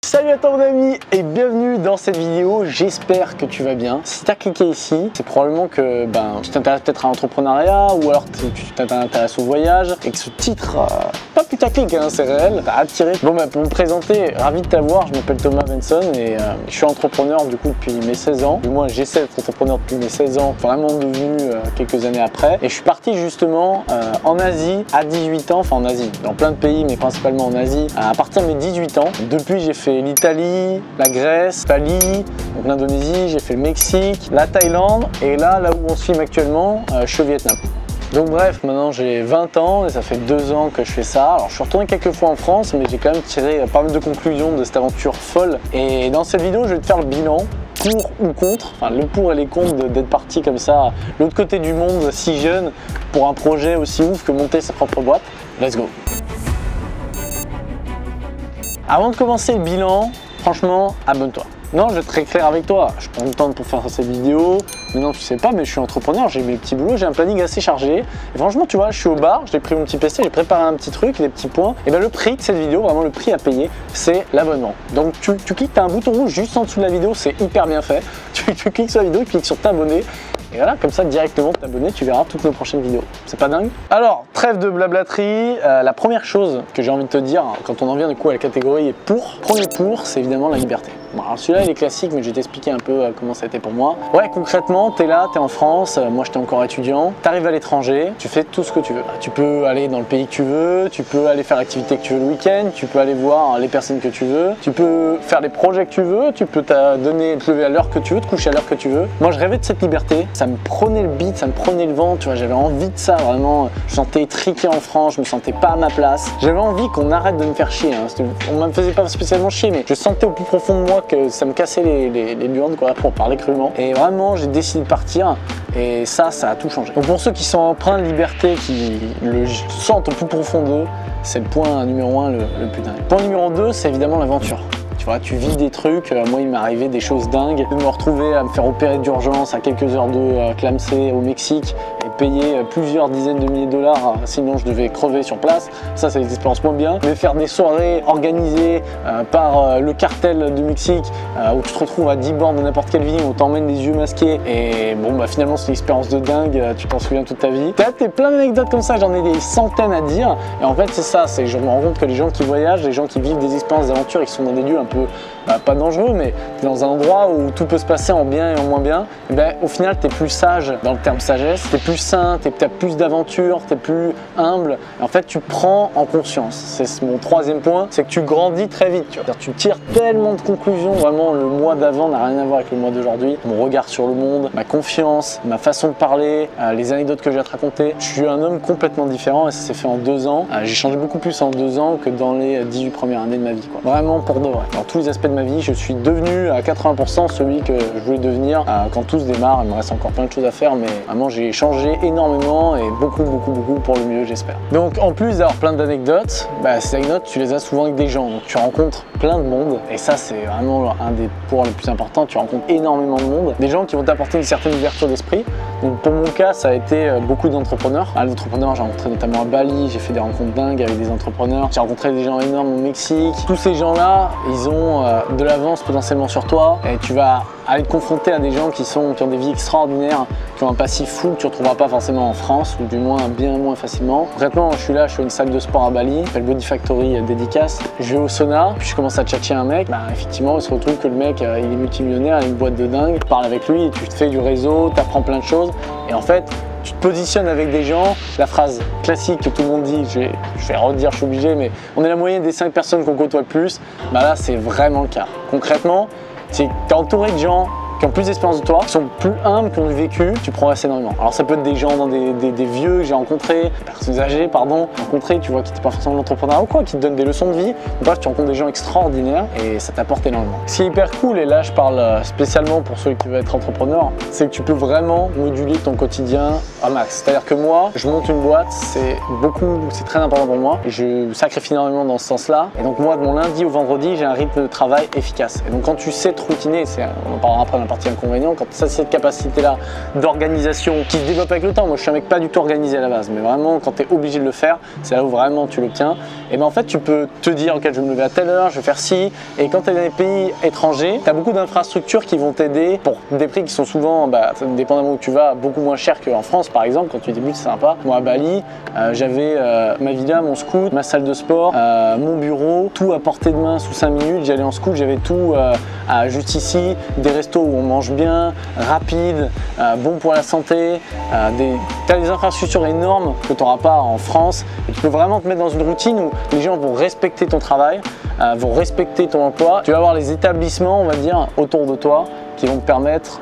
Salut à toi mon ami et bienvenue dans cette vidéo, j'espère que tu vas bien. Si tu as cliqué ici, c'est probablement que tu t'intéresses peut-être à l'entrepreneuriat ou alors tu t'intéresses au voyage et que ce titre, pas putaclic, hein, c'est réel, t'a attiré. Bon pour me présenter, ravi de t'avoir, je m'appelle Thomas Benson et je suis entrepreneur du coup depuis mes 16 ans. Du moins j'essaie d'être entrepreneur depuis mes 16 ans, vraiment devenu quelques années après. Et je suis parti justement en Asie à 18 ans, enfin en Asie, dans plein de pays mais principalement en Asie, à partir de mes 18 ans. Depuis j'ai fait l'Italie, la Grèce, Bali, donc l'Indonésie, j'ai fait le Mexique, la Thaïlande et là où on se filme actuellement, je suis au Vietnam. Donc bref, maintenant j'ai 20 ans et ça fait 2 ans que je fais ça. Alors je suis retourné quelques fois en France mais j'ai quand même tiré pas mal de conclusions de cette aventure folle. Et dans cette vidéo je vais te faire le bilan pour ou contre, enfin le pour et les contre d'être parti comme ça de l'autre côté du monde si jeune pour un projet aussi ouf que monter sa propre boîte. Let's go! Avant de commencer le bilan, franchement, abonne-toi. Non, je vais être très clair avec toi. Je prends du temps pour faire cette vidéo. Mais non, tu sais pas, mais je suis entrepreneur, j'ai mes petits boulots, j'ai un planning assez chargé. Et franchement, tu vois, je suis au bar, j'ai pris mon petit PC, j'ai préparé un petit truc, des petits points. Et bien le prix de cette vidéo, vraiment le prix à payer, c'est l'abonnement. Donc tu cliques, tu as un bouton rouge juste en dessous de la vidéo, c'est hyper bien fait. Tu cliques sur la vidéo, tu cliques sur t'abonner. Et voilà, comme ça directement t'abonner, tu verras toutes nos prochaines vidéos. C'est pas dingue? Alors, trêve de blablaterie, la première chose que j'ai envie de te dire quand on en vient du coup à la catégorie pour, premier pour, c'est évidemment la liberté. Bon, alors celui-là il est classique mais je vais t'expliquer un peu comment ça a été pour moi. Ouais, concrètement, t'es là, t'es en France, moi j'étais encore étudiant, t'arrives à l'étranger, tu fais tout ce que tu veux. Tu peux aller dans le pays que tu veux, tu peux aller faire l'activité que tu veux le week-end, tu peux aller voir les personnes que tu veux, tu peux faire les projets que tu veux, tu peux te lever à l'heure que tu veux, te coucher à l'heure que tu veux. Moi je rêvais de cette liberté, ça me prenait le beat, ça me prenait le vent, tu vois, j'avais envie de ça vraiment. Je me sentais étriqué en France, je me sentais pas à ma place. J'avais envie qu'on arrête de me faire chier, hein. On me faisait pas spécialement chier mais je sentais au plus profond de moi que ça me cassait les burnes quoi, pour parler crûment. Et vraiment j'ai décidé de partir et ça a tout changé. Donc pour ceux qui sont empreints de liberté, qui le sentent au plus profond d'eux, c'est le point numéro 1 le plus dingue. Point numéro 2, c'est évidemment l'aventure. Tu vis des trucs, moi il m'est arrivé des choses dingues, de me retrouver à me faire opérer d'urgence à quelques heures de clamsé au Mexique et payer plusieurs dizaines de milliers de dollars, sinon je devais crever sur place. Ça c'est des expériences moins bien. Mais faire des soirées organisées par le cartel du Mexique où tu te retrouves à 10 bornes de n'importe quelle ville, où t'emmènes les yeux masqués et bon finalement c'est une expérience de dingue, tu t'en souviens toute ta vie. T'as plein d'anecdotes comme ça, j'en ai des centaines à dire et en fait c'est ça, je me rends compte que les gens qui voyagent, les gens qui vivent des expériences d'aventure, ils sont dans des lieux un peu pas dangereux mais dans un endroit où tout peut se passer en bien et en moins bien, et au final t'es plus sage dans le terme sagesse, t'es plus sain, t'as plus d'aventure, t'es plus humble et en fait tu prends en conscience. C'est mon troisième point, c'est que tu grandis très vite, tu tires tellement de conclusions, vraiment le mois d'avant n'a rien à voir avec le mois d'aujourd'hui. Mon regard sur le monde, ma confiance, ma façon de parler, les anecdotes que j'ai à te raconter, je suis un homme complètement différent et ça s'est fait en 2 ans. J'ai changé beaucoup plus en 2 ans que dans les 18 premières années de ma vie quoi. Vraiment pour de vrai. Dans tous les aspects de ma vie, je suis devenu à 80% celui que je voulais devenir quand tout se démarre. Il me reste encore plein de choses à faire mais vraiment j'ai changé énormément et beaucoup pour le mieux j'espère. Donc en plus d'avoir plein d'anecdotes, ces anecdotes tu les as souvent avec des gens, donc tu rencontres plein de monde et ça c'est vraiment un des points les plus importants. Tu rencontres énormément de monde, des gens qui vont t'apporter une certaine ouverture d'esprit. Donc pour mon cas ça a été beaucoup d'entrepreneurs. D'entrepreneurs j'ai rencontré notamment à Bali, j'ai fait des rencontres dingues avec des entrepreneurs, j'ai rencontré des gens énormes au Mexique. Tous ces gens là ils ont de l'avance potentiellement sur toi et tu vas aller te confronter à des gens qui ont des vies extraordinaires, qui ont un passif fou que tu ne retrouveras pas forcément en France ou du moins bien moins facilement. Concrètement je suis là, je suis à une salle de sport à Bali, ça s'appelle Body Factory dédicace. Je vais au sauna, puis je commence à tchatcher un mec, effectivement il se retrouve que le mec il est multimillionnaire, il a une boîte de dingue, tu parles avec lui, tu te fais du réseau, tu apprends plein de choses et en fait tu te positionnes avec des gens, la phrase classique que tout le monde dit, je vais redire, je suis obligé, mais on est la moyenne des 5 personnes qu'on côtoie le plus, là c'est vraiment le cas. Concrètement, tu es entouré de gens qui ont plus d'expérience de toi, qui sont plus humbles, qui ont du vécu, tu progresses énormément. Alors ça peut être des gens dans des vieux que j'ai rencontrés, des personnes âgées, rencontrés, tu vois, qui n'étaient pas forcément l'entrepreneur ou quoi, qui te donnent des leçons de vie. Bref, tu rencontres des gens extraordinaires et ça t'apporte énormément. Ce qui est hyper cool, et là je parle spécialement pour ceux qui veulent être entrepreneurs, c'est que tu peux vraiment moduler ton quotidien à max. C'est-à-dire que moi, je monte une boîte, c'est très important pour moi. Je sacrifie énormément dans ce sens-là. Et donc moi, de mon lundi au vendredi, j'ai un rythme de travail efficace. Et donc quand tu sais te routiner, on en parlera après la partie inconvénient. Quand tu as cette capacité-là d'organisation qui se développe avec le temps, moi je suis un mec pas du tout organisé à la base, mais vraiment quand tu es obligé de le faire, c'est là où vraiment tu l'obtiens. Et ben en fait tu peux te dire ok, je vais me lever à telle heure, je vais faire ci, et quand tu es dans des pays étrangers, tu as beaucoup d'infrastructures qui vont t'aider pour des prix qui sont souvent, dépendamment où tu vas, beaucoup moins chers qu'en France par exemple. Quand tu débutes c'est sympa. Moi à Bali, j'avais ma villa, mon scoot, ma salle de sport, mon bureau, tout à portée de main sous 5 minutes. J'allais en scoot, j'avais tout juste ici, des restos où on mange bien, rapide, bon pour la santé. Tu as des infrastructures énormes que tu n'auras pas en France, et tu peux vraiment te mettre dans une routine où les gens vont respecter ton travail, vont respecter ton emploi. Tu vas avoir les établissements, on va dire, autour de toi qui vont te permettre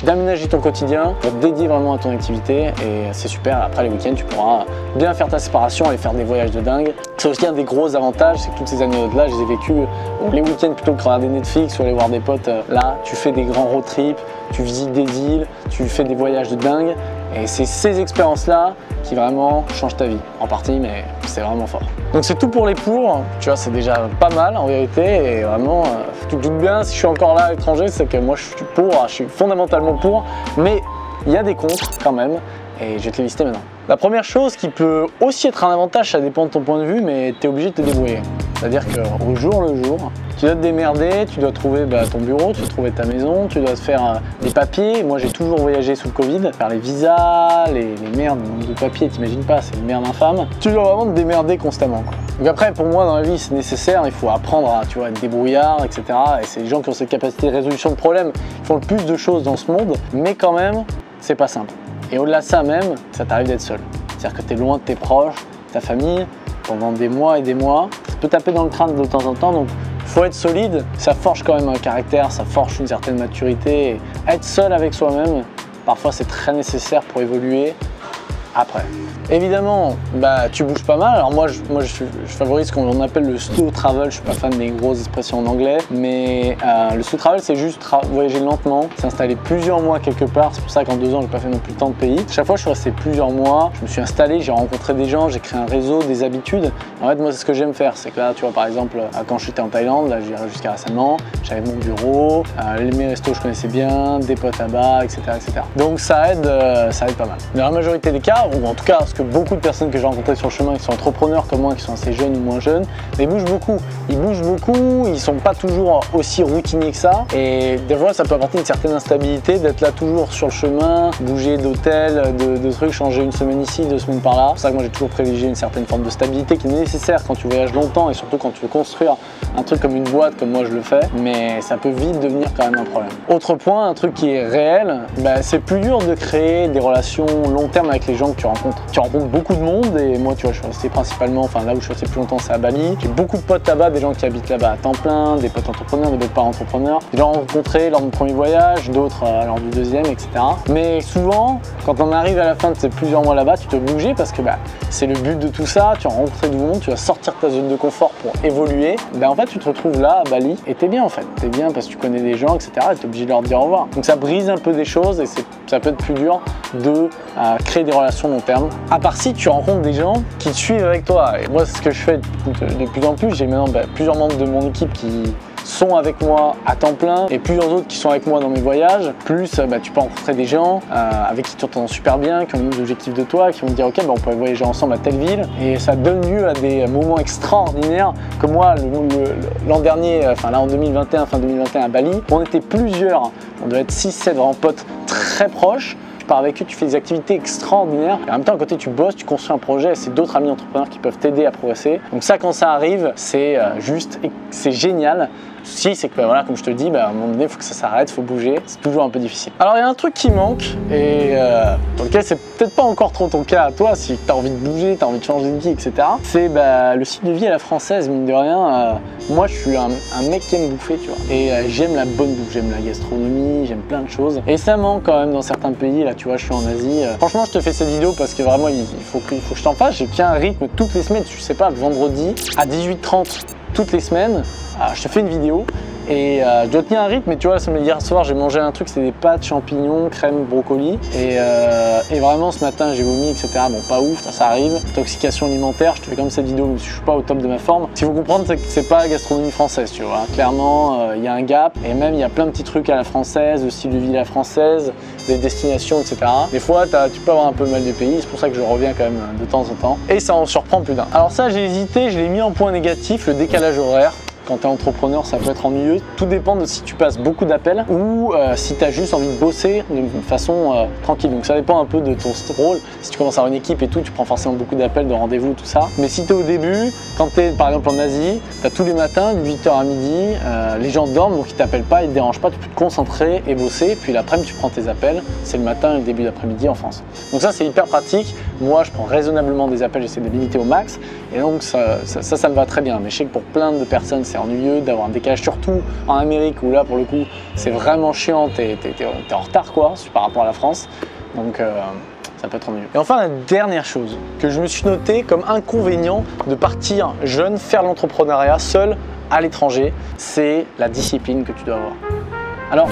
d'aménager ton quotidien pour te dédier vraiment à ton activité, et c'est super. Après les week-ends, tu pourras bien faire ta séparation, aller faire des voyages de dingue. C'est aussi un des gros avantages, c'est que toutes ces anecdotes-là, je les ai vécues les week-ends plutôt que de regarder Netflix ou aller voir des potes. Là, tu fais des grands road trips, tu visites des îles, tu fais des voyages de dingue, et c'est ces expériences-là qui vraiment changent ta vie, en partie, mais c'est vraiment fort. Donc c'est tout pour les pour, tu vois, c'est déjà pas mal en vérité, et vraiment, tu te doutes bien, si je suis encore là à l'étranger, c'est que moi je suis pour, je suis fondamentalement pour, mais il y a des contre quand même, et je vais te les lister maintenant. La première chose qui peut aussi être un avantage, ça dépend de ton point de vue, mais tu es obligé de te débrouiller. C'est-à-dire qu'au jour le jour, tu dois te démerder, tu dois trouver ton bureau, tu dois trouver ta maison, tu dois te faire des papiers. Moi j'ai toujours voyagé sous le Covid, faire les visas, les merdes de papiers, t'imagines pas, c'est une merde infâme. Tu dois vraiment te démerder constamment, quoi. Donc après, pour moi dans la vie c'est nécessaire, il faut apprendre à être débrouillard, etc. Et c'est les gens qui ont cette capacité de résolution de problèmes qui font le plus de choses dans ce monde, mais quand même, c'est pas simple. Et au-delà de ça même, ça t'arrive d'être seul. C'est-à-dire que tu es loin de tes proches, ta famille, pendant des mois et des mois. Ça peut taper dans le crâne de temps en temps, donc il faut être solide. Ça forge quand même un caractère, ça forge une certaine maturité. Et être seul avec soi-même, parfois c'est très nécessaire pour évoluer après. Évidemment, tu bouges pas mal. Alors moi, je favorise ce qu'on appelle le slow travel. Je suis pas fan des grosses expressions en anglais, mais le slow travel, c'est juste voyager lentement, s'installer plusieurs mois quelque part. C'est pour ça qu'en 2 ans, j'ai pas fait non plus tant de pays. Chaque fois, je suis resté plusieurs mois. Je me suis installé, j'ai rencontré des gens, j'ai créé un réseau, des habitudes. En fait, moi, c'est ce que j'aime faire. C'est que là, tu vois, par exemple, quand j'étais en Thaïlande, là, j'irai jusqu'à récemment, j'avais mon bureau, mes restos, je connaissais bien, des potes là-bas, etc., etc. Donc ça aide pas mal. Dans la majorité des cas, ou en tout cas, que beaucoup de personnes que j'ai rencontrées sur le chemin qui sont entrepreneurs comme moi, qui sont assez jeunes ou moins jeunes, mais ils bougent beaucoup. Ils bougent beaucoup, ils sont pas toujours aussi routiniers que ça. Et des fois, ça peut apporter une certaine instabilité d'être là toujours sur le chemin, bouger d'hôtel, de trucs, changer une semaine ici, 2 semaines par là. C'est pour ça que moi, j'ai toujours privilégié une certaine forme de stabilité qui est nécessaire quand tu voyages longtemps, et surtout quand tu veux construire un truc comme une boîte, comme moi je le fais. Mais ça peut vite devenir quand même un problème. Autre point, un truc qui est réel, c'est plus dur de créer des relations long terme avec les gens que tu rencontres. Tu rencontres beaucoup de monde, et moi tu vois, je suis resté principalement, là où je suis resté plus longtemps, c'est à Bali. J'ai beaucoup de potes là-bas, des gens qui habitent là-bas à temps plein, des potes entrepreneurs, des potes pas entrepreneurs. J'ai rencontré lors de mon premier voyage, d'autres lors du deuxième, etc. Mais souvent, quand on arrive à la fin de ces plusieurs mois là-bas, tu te bouger parce que c'est le but de tout ça. Tu vas rencontrer du monde, tu vas sortir de ta zone de confort pour évoluer. En fait, tu te retrouves là à Bali et t'es bien en fait. T'es bien parce que tu connais des gens, etc. et t'es obligé de leur dire au revoir. Donc ça brise un peu des choses, et ça peut être plus dur de créer des relations long terme. À part si tu rencontres des gens qui te suivent avec toi. Et moi, c'est ce que je fais de plus en plus. J'ai maintenant plusieurs membres de mon équipe qui sont avec moi à temps plein, et plusieurs autres qui sont avec moi dans mes voyages. Plus tu peux rencontrer des gens avec qui tu t'entends super bien, qui ont les mêmes objectifs de toi, qui vont te dire ok, on peut voyager ensemble à telle ville, et ça donne lieu à des moments extraordinaires. Comme moi l'an dernier, là en 2021, fin 2021 à Bali, on était plusieurs, on doit être 6-7 vraiment potes très proches. Tu pars avec eux, tu fais des activités extraordinaires, et en même temps à côté tu bosses, tu construis un projet, et c'est d'autres amis entrepreneurs qui peuvent t'aider à progresser. Donc ça, quand ça arrive, c'est c'est génial. Le souci, c'est que comme je te dis, à un moment donné, il faut que ça s'arrête, il faut bouger. C'est toujours un peu difficile. Alors il y a un truc qui manque, et dans lequel c'est peut-être pas encore trop ton cas à toi, si tu as envie de bouger, tu as envie de changer de vie, etc. C'est le style de vie à la française, mine de rien. Moi, je suis un mec qui aime bouffer, tu vois. Et j'aime la bonne bouffe, j'aime la gastronomie, j'aime plein de choses. Et ça manque quand même dans certains pays. Là, tu vois, je suis en Asie. Franchement, je te fais cette vidéo parce que vraiment, il faut que je t'en fasse. J'ai bien un rythme toutes les semaines. Je sais pas, le vendredi à 18h30 toutes les semaines. Je te fais une vidéo, et je dois tenir un rythme. Mais tu vois, hier soir j'ai mangé un truc, c'était des pâtes, champignons, crème, brocoli et vraiment ce matin j'ai vomi, etc. Bon, pas ouf, ça arrive. Intoxication alimentaire, je te fais comme cette vidéo, je suis pas au top de ma forme. Ce qu'il faut comprendre, c'est que c'est pas la gastronomie française, tu vois. Clairement, il y a un gap et même il y a plein de petits trucs à la française, le style de vie à la française, des destinations, etc. Des fois, tu peux avoir un peu mal du pays, c'est pour ça que je reviens quand même de temps en temps et ça en surprend plus d'un. Alors ça, j'ai hésité, je l'ai mis en point négatif, le décalage horaire. Quand tu es entrepreneur, ça peut être ennuyeux. Tout dépend de si tu passes beaucoup d'appels ou si tu as juste envie de bosser de façon tranquille. Donc ça dépend un peu de ton rôle. Si tu commences à avoir une équipe et tout, tu prends forcément beaucoup d'appels, de rendez-vous, tout ça. Mais si tu es au début, quand tu es par exemple en Asie, tu as tous les matins, de 8h à midi, les gens dorment, donc ils t'appellent pas, ils te dérangent pas, tu peux te concentrer et bosser. Puis l'après-midi, tu prends tes appels. C'est le matin et le début d'après-midi en France. Donc ça, c'est hyper pratique. Moi, je prends raisonnablement des appels, j'essaie de limiter au max. Et donc ça me va très bien. Mais je sais que pour plein de personnes, c'est ennuyeux d'avoir un décalage, surtout en Amérique où là pour le coup c'est vraiment chiant, t'es en retard quoi par rapport à la France, donc ça peut être ennuyeux. Et enfin la dernière chose que je me suis noté comme inconvénient de partir jeune, faire l'entrepreneuriat seul à l'étranger, c'est la discipline que tu dois avoir. Alors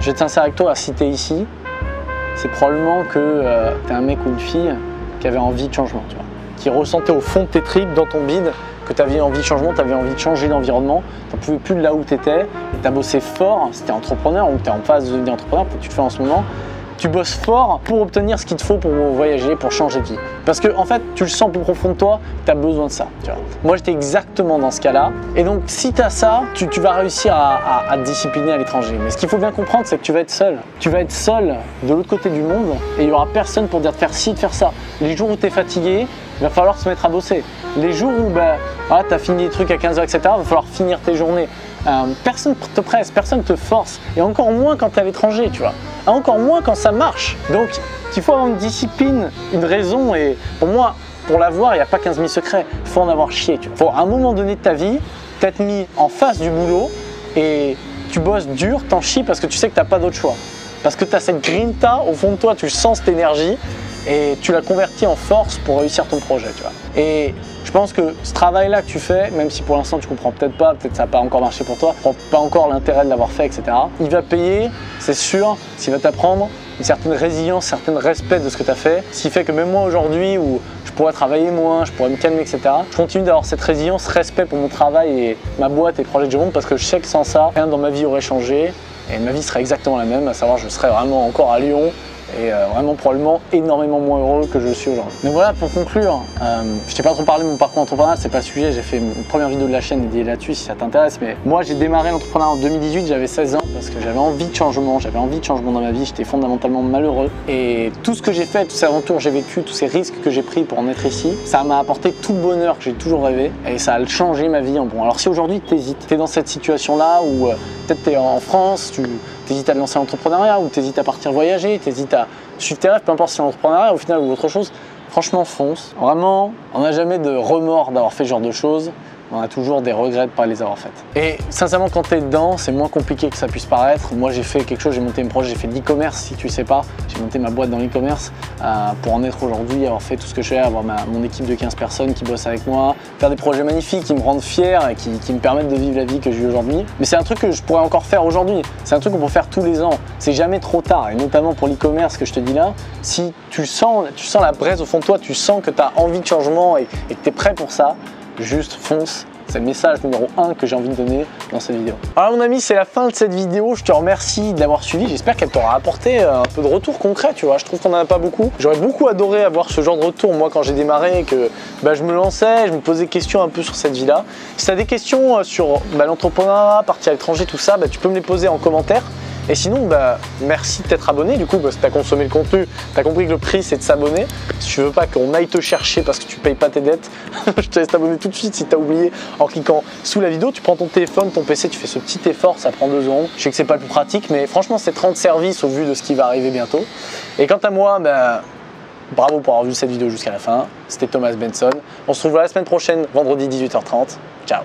je vais être sincère avec toi, si tu es ici, c'est probablement que tu es un mec ou une fille qui avait envie de changement, tu vois, qui ressentait au fond de tes tripes, dans ton bide, que tu avais envie de changement, tu avais envie de changer d'environnement, tu n'en pouvais plus de là où tu étais, et tu as bossé fort, si tu es entrepreneur ou tu es en phase de devenir entrepreneur, peut-être que tu le fais en ce moment, tu bosses fort pour obtenir ce qu'il te faut pour voyager, pour changer de vie. Parce que en fait, tu le sens plus profond de toi, tu as besoin de ça. Tu vois. Moi, j'étais exactement dans ce cas-là. Et donc, si tu as ça, tu vas réussir à te discipliner à l'étranger. Mais ce qu'il faut bien comprendre, c'est que tu vas être seul. Tu vas être seul de l'autre côté du monde et il n'y aura personne pour dire de faire ci, de faire ça. Les jours où tu es fatigué, il va falloir se mettre à bosser. Les jours où tu as fini les trucs à 15h, etc., il va falloir finir tes journées. Personne te presse, personne te force. Et encore moins quand tu es à l'étranger, tu vois. Encore moins quand ça marche. Donc, il faut avoir une discipline, une raison. Et pour moi, pour l'avoir, il n'y a pas 15 000 secrets. Il faut en avoir chié. Il faut à un moment donné de ta vie, t'être mis en face du boulot et tu bosses dur, t'en chies parce que tu sais que tu n'as pas d'autre choix. Parce que tu as cette grinta au fond de toi, tu sens cette énergie et tu la convertis en force pour réussir ton projet. Tu vois. Et je pense que ce travail-là que tu fais, même si pour l'instant tu comprends peut-être pas, peut-être ça n'a pas encore marché pour toi, tu comprends pas encore l'intérêt de l'avoir fait, etc. Il va payer, c'est sûr, s'il va t'apprendre une certaine résilience, un certain respect de ce que tu as fait, ce qui fait que même moi aujourd'hui où je pourrais travailler moins, je pourrais me calmer, etc. Je continue d'avoir cette résilience, respect pour mon travail et ma boîte et le projet que je monte parce que je sais que sans ça, rien dans ma vie aurait changé et ma vie serait exactement la même, à savoir je serais vraiment encore à Lyon et vraiment probablement énormément moins heureux que je suis aujourd'hui. Donc voilà, pour conclure, je t'ai pas trop parlé de mon parcours entrepreneurial, c'est pas le sujet, j'ai fait une première vidéo de la chaîne dédiée là-dessus si ça t'intéresse, mais moi j'ai démarré l'entrepreneuriat en 2018, j'avais 16 ans parce que j'avais envie de changement, dans ma vie, j'étais fondamentalement malheureux et tout ce que j'ai fait, tous ces aventures que j'ai vécues, tous ces risques que j'ai pris pour en être ici, ça m'a apporté tout le bonheur que j'ai toujours rêvé et ça a changé ma vie en bon. Alors si aujourd'hui t'hésites, t'es dans cette situation-là où peut-être t'es en France, tu hésites à te lancer l'entrepreneuriat ou tu hésites à partir voyager, tu hésites à suivre tes rêves, peu importe si c'est l'entrepreneuriat au final ou autre chose, franchement fonce. Vraiment, on n'a jamais de remords d'avoir fait ce genre de choses. On a toujours des regrets de ne pas les avoir faites. Et sincèrement, quand tu es dedans, c'est moins compliqué que ça puisse paraître. Moi, j'ai fait quelque chose, j'ai monté un projet, j'ai fait de l'e-commerce, si tu ne sais pas. J'ai monté ma boîte dans l'e-commerce pour en être aujourd'hui, avoir fait tout ce que je fais, avoir mon équipe de 15 personnes qui bossent avec moi, faire des projets magnifiques qui me rendent fier et qui me permettent de vivre la vie que je vis aujourd'hui. Mais c'est un truc que je pourrais encore faire aujourd'hui. C'est un truc qu'on peut faire tous les ans. C'est jamais trop tard. Et notamment pour l'e-commerce que je te dis là, si tu sens la braise au fond de toi, tu sens que tu as envie de changement et que tu es prêt pour ça, juste fonce. C'est le message numéro 1 que j'ai envie de donner dans cette vidéo. Alors mon ami, c'est la fin de cette vidéo. Je te remercie de l'avoir suivi. J'espère qu'elle t'aura apporté un peu de retour concret, tu vois. Je trouve qu'on n'en a pas beaucoup. J'aurais beaucoup adoré avoir ce genre de retour, moi, quand j'ai démarré et que je me lançais, je me posais des questions un peu sur cette vie-là. Si tu as des questions sur l'entrepreneuriat, partir à l'étranger, tout ça, tu peux me les poser en commentaire. Et sinon, merci de t'être abonné du coup, parce que tu as consommé le contenu, tu as compris que le prix c'est de s'abonner. Si tu veux pas qu'on aille te chercher parce que tu payes pas tes dettes, je te laisse t'abonner tout de suite si tu as oublié en cliquant sous la vidéo. Tu prends ton téléphone, ton PC, tu fais ce petit effort, ça prend 2 secondes. Je sais que c'est pas le plus pratique, mais franchement c'est 30 services au vu de ce qui va arriver bientôt. Et quant à moi, bravo pour avoir vu cette vidéo jusqu'à la fin. C'était Thomas Benson. On se retrouve la semaine prochaine, vendredi 18h30. Ciao.